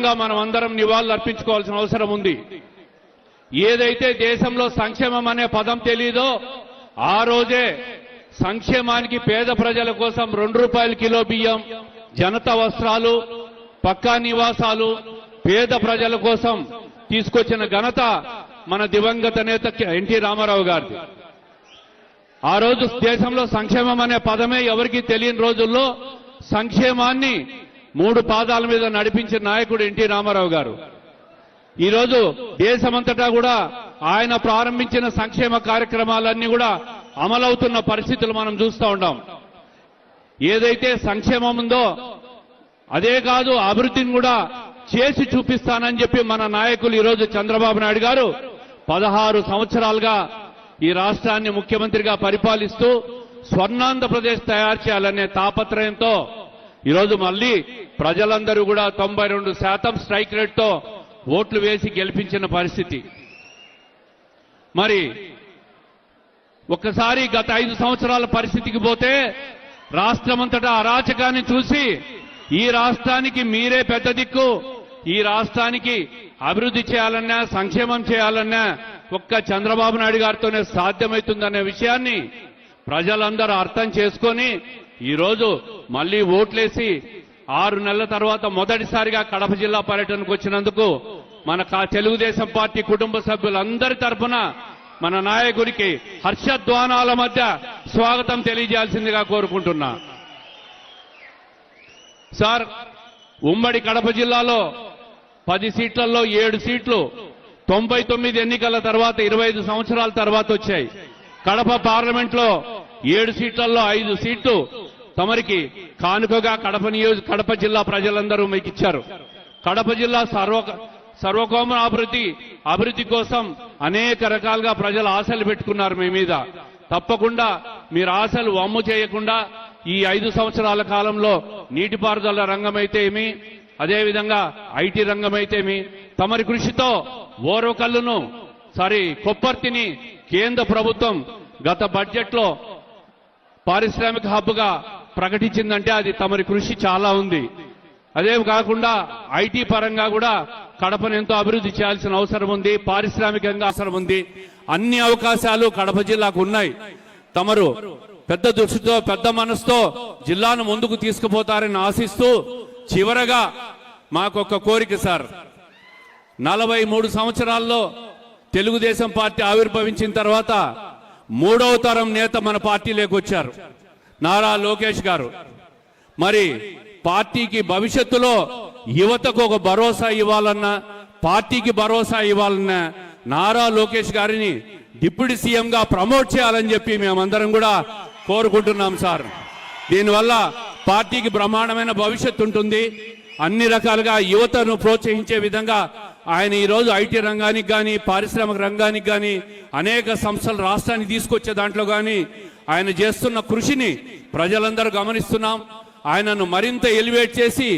సందర్భంగా మనం అందరం నివాళులు అర్పించుకోవాల్సిన అవసరం ఉంది. ఏదైతే దేశంలో సంక్షేమం అనే పదం తెలీదో ఆ రోజే సంక్షేమానికి పేద ప్రజల కోసం ₹2 కిలో బియ్యం, జనతా వస్త్రాలు, పక్కా నివాసాలు పేద ప్రజల కోసం తీసుకొచ్చిన ఘనత మన దివంగత నేత ఎన్టీ రామారావు గారిది. ఆ రోజు దేశంలో సంక్షేమం అనే పదమే ఎవరికీ తెలియని రోజుల్లో సంక్షేమాన్ని 3 పాదాల మీద నడిపించిన నాయకుడు ఎన్టీ రామారావు గారు. ఈరోజు దేశమంతటా కూడా ఆయన ప్రారంభించిన సంక్షేమ కార్యక్రమాలన్నీ కూడా అమలవుతున్న పరిస్థితులు మనం చూస్తూ ఉన్నాం. ఏదైతే సంక్షేమం ఉందో అదే కాదు, అభివృద్ధిని కూడా చేసి చూపిస్తానని చెప్పి మన నాయకులు ఈరోజు చంద్రబాబు నాయుడు గారు 16 సంవత్సరాలుగా ఈ రాష్ట్రాన్ని ముఖ్యమంత్రిగా పరిపాలిస్తూ స్వర్ణాంధ్రప్రదేశ్ తయారు చేయాలనే తాపత్రయంతో ఈరోజు మళ్లీ ప్రజలందరూ కూడా 92% స్ట్రైక్ రేట్తో ఓట్లు వేసి గెలిపించిన పరిస్థితి. మరి ఒక్కసారి గత 5 సంవత్సరాల పరిస్థితికి పోతే రాష్ట్రమంతటా అరాచకాన్ని చూసి ఈ రాష్ట్రానికి మీరే పెద్ద దిక్కు, ఈ రాష్ట్రానికి అభివృద్ధి చేయాలన్నా సంక్షేమం చేయాలన్నా ఒక్క చంద్రబాబు నాయుడు గారితోనే సాధ్యమవుతుందనే విషయాన్ని ప్రజలందరూ అర్థం చేసుకొని ఈరోజు మళ్లీ ఓట్లేసి 6 నెలల తర్వాత మొదటిసారిగా కడప జిల్లా పర్యటనకు వచ్చినందుకు మన తెలుగుదేశం పార్టీ కుటుంబ సభ్యులందరి తరఫున మన నాయకుడికి హర్షధ్వానాల మధ్య స్వాగతం తెలియజేయాల్సిందిగా కోరుకుంటున్నా. సార్, ఉమ్మడి కడప జిల్లాలో 10 సీట్లలో 7 సీట్లు 99 ఎన్నికల తర్వాత 25 సంవత్సరాల తర్వాత వచ్చాయి. కడప పార్లమెంట్లో 7 సీట్లలో 5 సీట్లు తమరికి కానుకగా కడప జిల్లా ప్రజలందరూ మీకు ఇచ్చారు. కడప జిల్లా సర్వకోమ అభివృద్ధి కోసం అనేక రకాలుగా ప్రజలు ఆశలు పెట్టుకున్నారు మీ మీద. తప్పకుండా మీరు ఆశలు వమ్ము చేయకుండా ఈ 5 సంవత్సరాల కాలంలో నీటిపారుదల రంగమైతే ఏమి, అదేవిధంగా ఐటీ రంగమైతేమి తమరి కృషితో ఓర్వకల్లును కొప్పర్తిని కేంద్ర ప్రభుత్వం గత బడ్జెట్లో పారిశ్రామిక హబ్గా ప్రకటించిందంటే అది తమరి కృషి చాలా ఉంది. అదే కాకుండా ఐటీ పరంగా కూడా కడపను ఎంతో అభివృద్ధి చేయాల్సిన అవసరం ఉంది, పారిశ్రామికంగా అవసరం ఉంది. అన్ని అవకాశాలు కడప జిల్లాకు ఉన్నాయి. తమరు పెద్ద దృష్టితో పెద్ద మనసుతో జిల్లాను ముందుకు తీసుకుపోతారని ఆశిస్తూ చివరగా మాకొక కోరిక సార్. 43 సంవత్సరాల్లో తెలుగుదేశం పార్టీ ఆవిర్భవించిన తర్వాత 3వ తరం నేత మన పార్టీలోకి వచ్చారు, నారా లోకేష్ గారు. మరి పార్టీకి భవిష్యత్తులో యువతకు ఒక భరోసా ఇవ్వాలన్నా, పార్టీకి భరోసా ఇవ్వాలన్నా నారా లోకేష్ గారిని డిప్యూటీ సీఎంగా ప్రమోట్ చేయాలని చెప్పి మేమందరం కూడా కోరుకుంటున్నాం సార్. దీనివల్ల పార్టీకి బ్రహ్మాండమైన భవిష్యత్తు ఉంటుంది. అన్ని రకాలుగా యువతను ప్రోత్సహించే విధంగా ఆయన ఈరోజు ఐటీ రంగానికి కానీ పారిశ్రామిక రంగానికి కానీ అనేక సంస్థలు రాష్ట్రానికి తీసుకొచ్చే దాంట్లో కానీ ఆయన చేస్తున్న కృషిని ప్రజలందరూ గమనిస్తున్నాం. ఆయనను మరింత ఎలివేట్ చేసి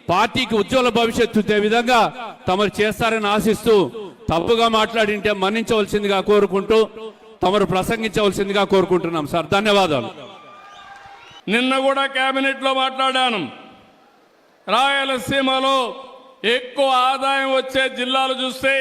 పార్టీకి ఉజ్వల భవిష్యత్తు ఇచ్చే విధంగా తమరు చేస్తారని ఆశిస్తూ తప్పుగా మాట్లాడింటే మన్నించవలసిందిగా కోరుకుంటూ తమరు ప్రసంగించవలసిందిగా కోరుకుంటున్నాం సార్. ధన్యవాదాలు. నిన్న కూడా కేబినెట్ లో మాట్లాడాను. రాయలసీమలో ఎక్కువ ఆదాయం వచ్చే జిల్లాలు చూస్తే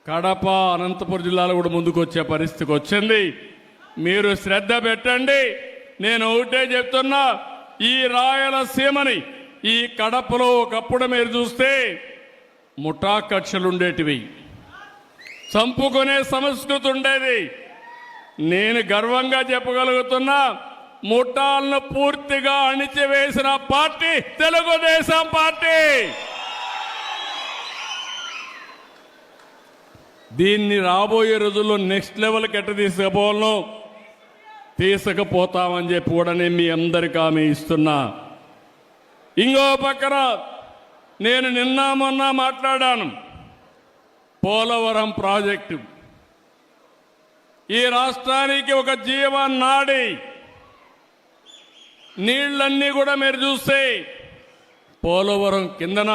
కడప, అనంతపురం జిల్లాలు కూడా ముందుకు వచ్చే పరిస్థితికి వచ్చింది. మీరు శ్రద్ధ పెట్టండి. నేను ఒకటే చెప్తున్నా, ఈ రాయలసీమని ఈ కడపలో ఒకప్పుడు మీరు చూస్తే ముఠా కక్షలు ఉండేటివి, చంపుకునే సంస్కృతి ఉండేది. నేను గర్వంగా చెప్పగలుగుతున్నా, ముఠాలను పూర్తిగా అణిచివేసిన పార్టీ తెలుగుదేశం పార్టీ. దీన్ని రాబోయే రోజుల్లో నెక్స్ట్ లెవెల్కి ఎట్ట తీసుకుపోతామని చెప్పి కూడా నేను మీ అందరికీ హామీ ఇస్తున్నా. ఇంకో పక్కన నేను నిన్న మొన్న మాట్లాడాను, పోలవరం ప్రాజెక్టు ఈ రాష్ట్రానికి ఒక జీవనాడి. నీళ్లన్నీ కూడా మీరు చూస్తే పోలవరం కిందన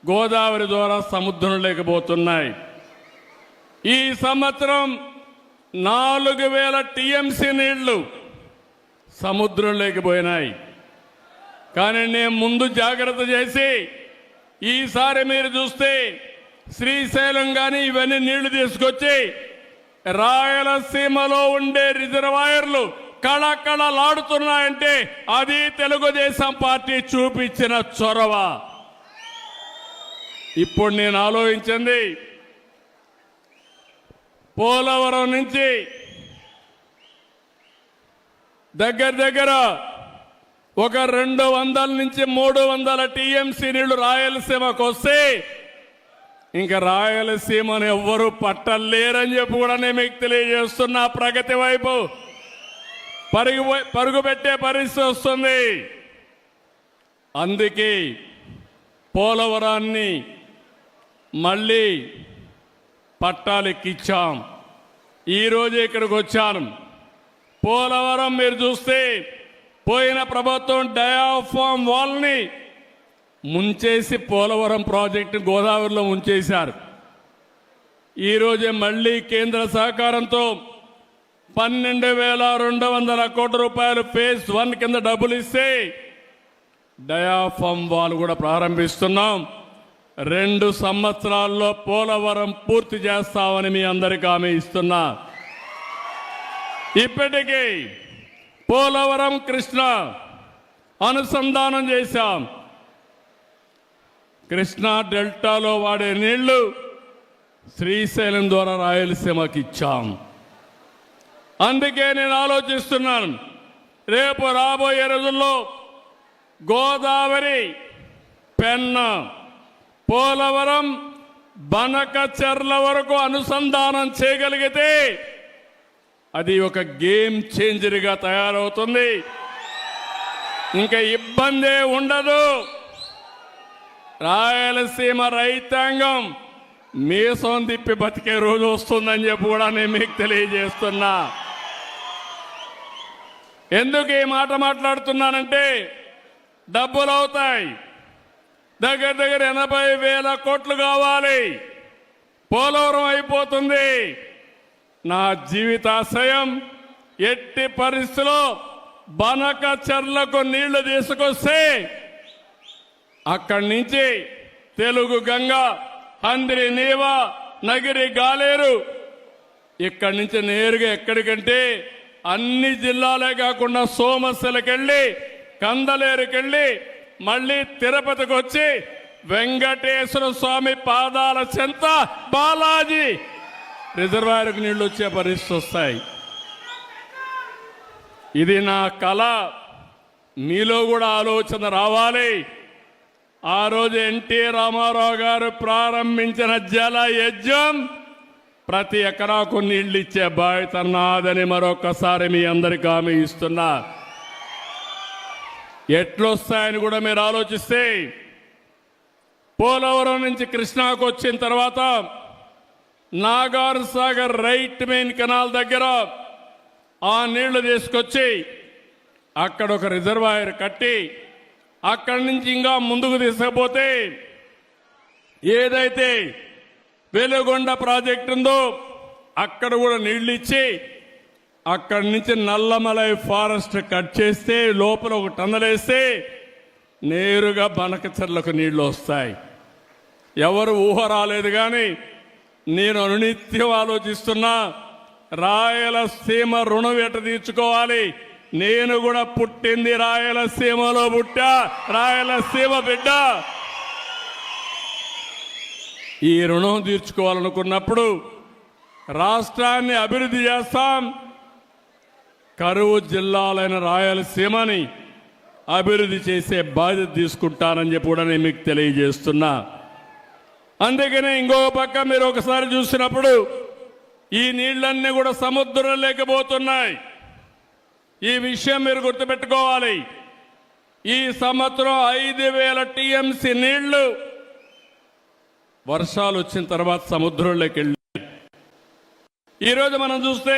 గోదావరి ద్వారా సముద్రం లేకపోతున్నాయి. ఈ సంవత్సరం 4000 టీఎంసీ నీళ్లు సముద్రం లేకపోయినాయి. కానీ నేను ముందు జాగ్రత్త చేసి ఈసారి మీరు చూస్తే శ్రీశైలం కానీ ఇవన్నీ నీళ్లు తీసుకొచ్చి రాయలసీమలో ఉండే రిజర్వాయర్లు కళకళలాడుతున్నాయంటే అది తెలుగుదేశం పార్టీ చూపించిన చొరవ. ఇప్పుడు నేను ఆలోచించింది, పోలవరం నుంచి దగ్గర ఒక 200 నుంచి 300 టీఎంసీ నీళ్లు రాయలసీమకు వస్తే ఇంకా రాయలసీమను ఎవ్వరూ పట్టలేరని చెప్పి కూడా నేను మీకు తెలియజేస్తున్నా. ప్రగతి వైపు పరుగు పెట్టే పరిస్థితి వస్తుంది. అందుకే పోలవరాన్ని మళ్ళీ పట్టాలెక్కించాం. ఈరోజు ఇక్కడికి వచ్చాను. పోలవరం మీరు చూస్తే పోయిన ప్రభుత్వం డయాఫామ్ వాల్ని ముంచేసి పోలవరం ప్రాజెక్టు గోదావరిలో ముంచేశారు. ఈరోజే మళ్ళీ కేంద్ర సహకారంతో 12,200 కోట్ల రూపాయలు ఫేజ్ 1 కింద డబ్బులు ఇస్తే డయాఫామ్ వాల్ కూడా ప్రారంభిస్తున్నాం. 2 సంవత్సరాల్లో పోలవరం పూర్తి చేస్తామని మీ అందరికీ హామీ ఇస్తున్నా. ఇప్పటికీ పోలవరం కృష్ణ అనుసంధానం చేశాం. కృష్ణా డెల్టాలో వాడే నీళ్లు శ్రీశైలం ద్వారా రాయలసీమకి ఇచ్చాం. అందుకే నేను ఆలోచిస్తున్నాను, రేపు రాబోయే రోజుల్లో గోదావరి, పెన్నా, పోలవరం, బనకచెర్ల వరకు అనుసంధానం చేయగలిగితే అది ఒక గేమ్ చేంజర్గా తయారవుతుంది. ఇంకా ఇబ్బందే ఉండదు. రాయలసీమ రైతాంగం మీసం తిప్పి బతికే రోజు వస్తుందని చెప్పి కూడా నేను మీకు తెలియజేస్తున్నా. ఎందుకు ఈ మాట మాట్లాడుతున్నానంటే డబ్బులు అవుతాయి. దగ్గర 80,000 కోట్లు కావాలి. పోలవరం అయిపోతుంది. నా జీవితాశయం ఎట్టి పరిస్థితిలో బనకచెర్లకు నీళ్లు తీసుకొస్తే అక్కడి నుంచి తెలుగు గంగ, హంద్రి నీవ, నగిరి గాలేరు ఇక్కడి నుంచి నేరుగా ఎక్కడికంటే అన్ని జిల్లాలే కాకుండా సోమశిలకెళ్ళి, కందలేరుకెళ్ళి మళ్ళీ తిరుపతికి వచ్చి వెంకటేశ్వర స్వామి పాదాల చెంత బాలాజీ రిజర్వాయర్కు నీళ్లు వచ్చే పరిస్థితి వస్తాయి. ఇది నా కళ. మీలో కూడా ఆలోచన రావాలి. ఆ రోజు ఎన్టీ రామారావు గారు ప్రారంభించిన జల యజ్ఞం ప్రతి ఎకరాకు నీళ్లు ఇచ్చే బాధ్యత నాదని మరొకసారి మీ అందరికీ హామీ ఇస్తున్నా. ఎట్లొస్తాయని కూడా మీరు ఆలోచిస్తే పోలవరం నుంచి కృష్ణాకు వచ్చిన తర్వాత Nagar Sagar right main canal దగ్గర ఆ నీళ్లు తీసుకొచ్చి అక్కడ ఒక రిజర్వాయర్ కట్టి అక్కడి నుంచి ఇంకా ముందుకు తీసుకుపోతే ఏదైతే వెలుగొండ ప్రాజెక్టు ఉందో అక్కడ కూడా నీళ్లు ఇచ్చి అక్కడి నుంచి నల్లమలై ఫారెస్ట్ కట్ చేస్తే లోపల ఒక టన్నల్ వేస్తే నేరుగా బనకచెర్లకు నీళ్లు వస్తాయి. ఎవరు ఊహ రాలేదు. కానీ నేను అనునిత్యం ఆలోచిస్తున్నా, రాయలసీమ రుణం ఎట తీర్చుకోవాలి. నేను కూడా పుట్టింది రాయలసీమలో, పుట్టా రాయలసీమ బిడ్డ. ఈ రుణం తీర్చుకోవాలనుకున్నప్పుడు రాష్ట్రాన్ని అభివృద్ధి చేస్తాం. కరువు జిల్లాలైన రాయలసీమని అభివృద్ధి చేసే బాధ్యత తీసుకుంటానని చెప్పి కూడా నేను మీకు తెలియజేస్తున్నా. అందుకనే ఇంకొక పక్క మీరు ఒకసారి చూసినప్పుడు ఈ నీళ్లన్నీ కూడా సముద్రం లేకపోతున్నాయి. ఈ విషయం మీరు గుర్తుపెట్టుకోవాలి. ఈ సంవత్సరం 5,000 టీఎంసీ నీళ్లు వర్షాలు వచ్చిన తర్వాత సముద్రంలోకి వెళ్ళి ఈరోజు మనం చూస్తే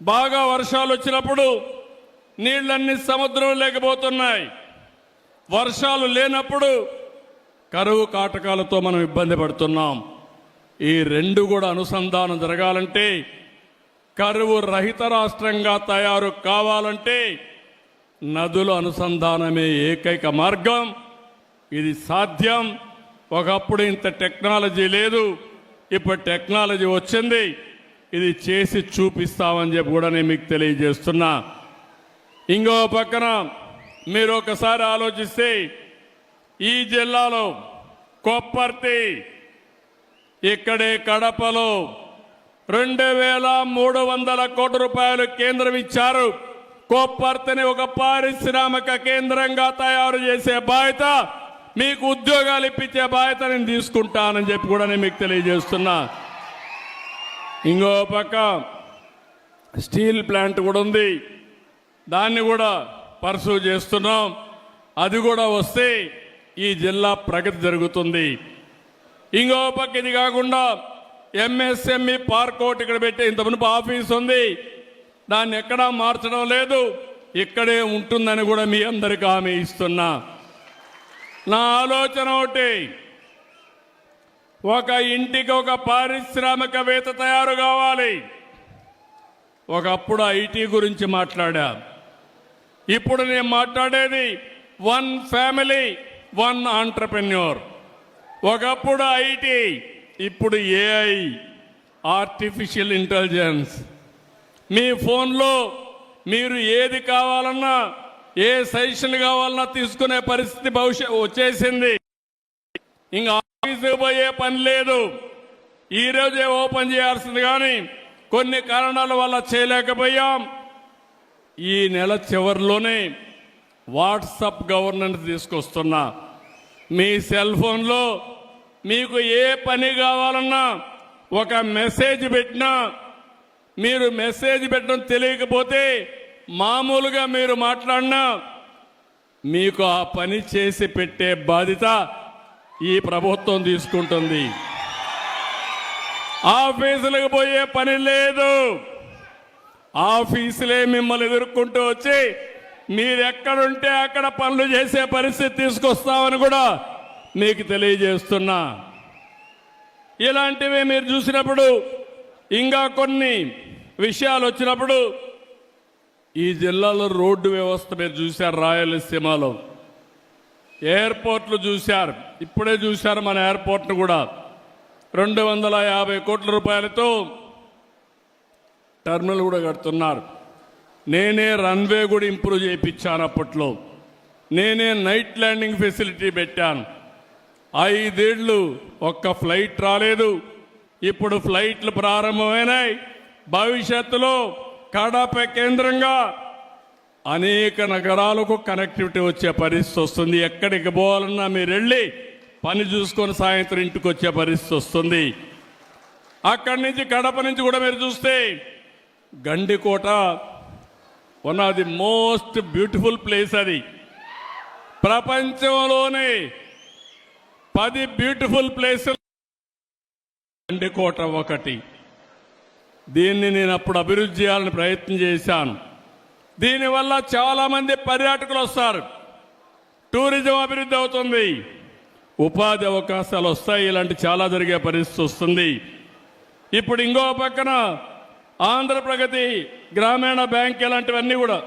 బాగా వర్షాలు వచ్చినప్పుడు నీళ్లన్నీ సముద్రం లేకపోతున్నాయి. వర్షాలు లేనప్పుడు కరువు కాటకాలతో మనం ఇబ్బంది పడుతున్నాం. ఈ రెండు కూడా అనుసంధానం జరగాలంటే, కరువు రహిత రాష్ట్రంగా తయారు కావాలంటే నదుల అనుసంధానమే ఏకైక మార్గం. ఇది సాధ్యం. ఒకప్పుడు ఇంత టెక్నాలజీ లేదు, ఇప్పుడు టెక్నాలజీ వచ్చింది. ఇది చేసి చూపిస్తామని చెప్పి కూడా నేను మీకు తెలియజేస్తున్నా. ఇంకో పక్కన మీరు ఒకసారి ఆలోచిస్తే ఈ జిల్లాలో కొప్పర్తి, ఇక్కడే కడపలో 2,300 కోట్ల రూపాయలు కేంద్రం ఇచ్చారు. కొప్పర్తిని ఒక పారిశ్రామిక కేంద్రంగా తయారు చేసే బాధ్యత, మీకు ఉద్యోగాలు ఇప్పించే బాధ్యత నేను తీసుకుంటానని చెప్పి కూడా నేను మీకు తెలియజేస్తున్నా. ఇంకో పక్క స్టీల్ ప్లాంట్ కూడా ఉంది, దాన్ని కూడా పర్సూ చేస్తున్నాం. అది కూడా వస్తే ఈ జిల్లా ప్రగతి జరుగుతుంది. ఇంకో పక్క ఇది కాకుండా ఎంఎస్ఎంఈ పార్క్ ఒకటి ఇక్కడ పెట్టి ఇంత మునుపు ఆఫీస్ ఉంది, దాన్ని ఎక్కడా మార్చడం లేదు, ఇక్కడే ఉంటుందని కూడా మీ అందరికీ హామీ ఇస్తున్నా. నా ఆలోచన ఒకటి, ఒక ఇంటికి ఒక పారిశ్రామికవేత్త తయారు కావాలి. ఒకప్పుడు ఐటీ గురించి మాట్లాడా, ఇప్పుడు నేను మాట్లాడేది 1 ఫ్యామిలీ 1 ఆంట్రప్రెన్యూర్. ఒకప్పుడు ఐటీ, ఇప్పుడు ఏఐ, ఆర్టిఫిషియల్ ఇంటెలిజెన్స్. మీ ఫోన్లో మీరు ఏది కావాలన్నా, ఏ సజెషన్ కావాలన్నా తీసుకునే పరిస్థితి వచ్చేసింది. ఇంకా ఆఫీసుకు పోయే పని లేదు. ఈరోజే ఓపెన్ చేయాల్సింది, కానీ కొన్ని కారణాల వల్ల చేయలేకపోయాం. ఈ నెల చివరిలోనే వాట్సాప్ గవర్నెన్స్ తీసుకొస్తున్నా. మీ సెల్ ఫోన్లో మీకు ఏ పని కావాలన్నా ఒక మెసేజ్ పెట్టినా, మీరు మెసేజ్ పెట్టడం తెలియకపోతే మామూలుగా మీరు మాట్లాడినా మీకు ఆ పని చేసి పెట్టే బాధ్యత ఈ ప్రభుత్వం తీసుకుంటుంది. ఆఫీసులకు పోయే పని లేదు. ఆఫీసులే మిమ్మల్ని ఎదుర్కొంటూ వచ్చి మీరెక్కడుంటే అక్కడ పనులు చేసే పరిస్థితి తీసుకొస్తామని కూడా మీకు తెలియజేస్తున్నా. ఇలాంటివి మీరు చూసినప్పుడు, ఇంకా కొన్ని విషయాలు వచ్చినప్పుడు, ఈ జిల్లాలో రోడ్డు వ్యవస్థ మీరు చూశారు, రాయలసీమలో ఎయిర్పోర్ట్లు చూశారు, ఇప్పుడే చూశారు మన ఎయిర్పోర్ట్ను కూడా 250 కోట్ల రూపాయలతో టర్మినల్ కూడా కడుతున్నారు. నేనే రన్వే కూడా ఇంప్రూవ్ చేయించాను. అప్పట్లో నేనే నైట్ ల్యాండింగ్ ఫెసిలిటీ పెట్టాను. 5 ఏళ్ళు ఒక్క ఫ్లైట్ రాలేదు. ఇప్పుడు ఫ్లైట్లు ప్రారంభమైనాయి. భవిష్యత్తులో కడప కేంద్రంగా అనేక నగరాలకు కనెక్టివిటీ వచ్చే పరిస్థితి వస్తుంది. ఎక్కడికి పోవాలన్నా మీరు వెళ్ళి పని చూసుకొని సాయంత్రం ఇంటికి వచ్చే పరిస్థితి వస్తుంది. అక్కడి నుంచి కడప నుంచి కూడా మీరు చూస్తే Gandikota one of the most beautiful place. అది ప్రపంచంలోనే 10 బ్యూటిఫుల్ ప్లేస్ గండికోట ఒకటి. దీన్ని నేను అప్పుడు అభివృద్ధి చేయాలని ప్రయత్నం చేశాను. దీనివల్ల చాలా మంది పర్యాటకులు వస్తారు, టూరిజం అభివృద్ధి అవుతుంది, ఉపాధి అవకాశాలు వస్తాయి. ఇలాంటి చాలా జరిగే పరిస్థితి వస్తుంది. ఇప్పుడు ఇంకో పక్కన ఆంధ్ర ప్రగతి గ్రామీణ బ్యాంక్ ఇలాంటివన్నీ కూడా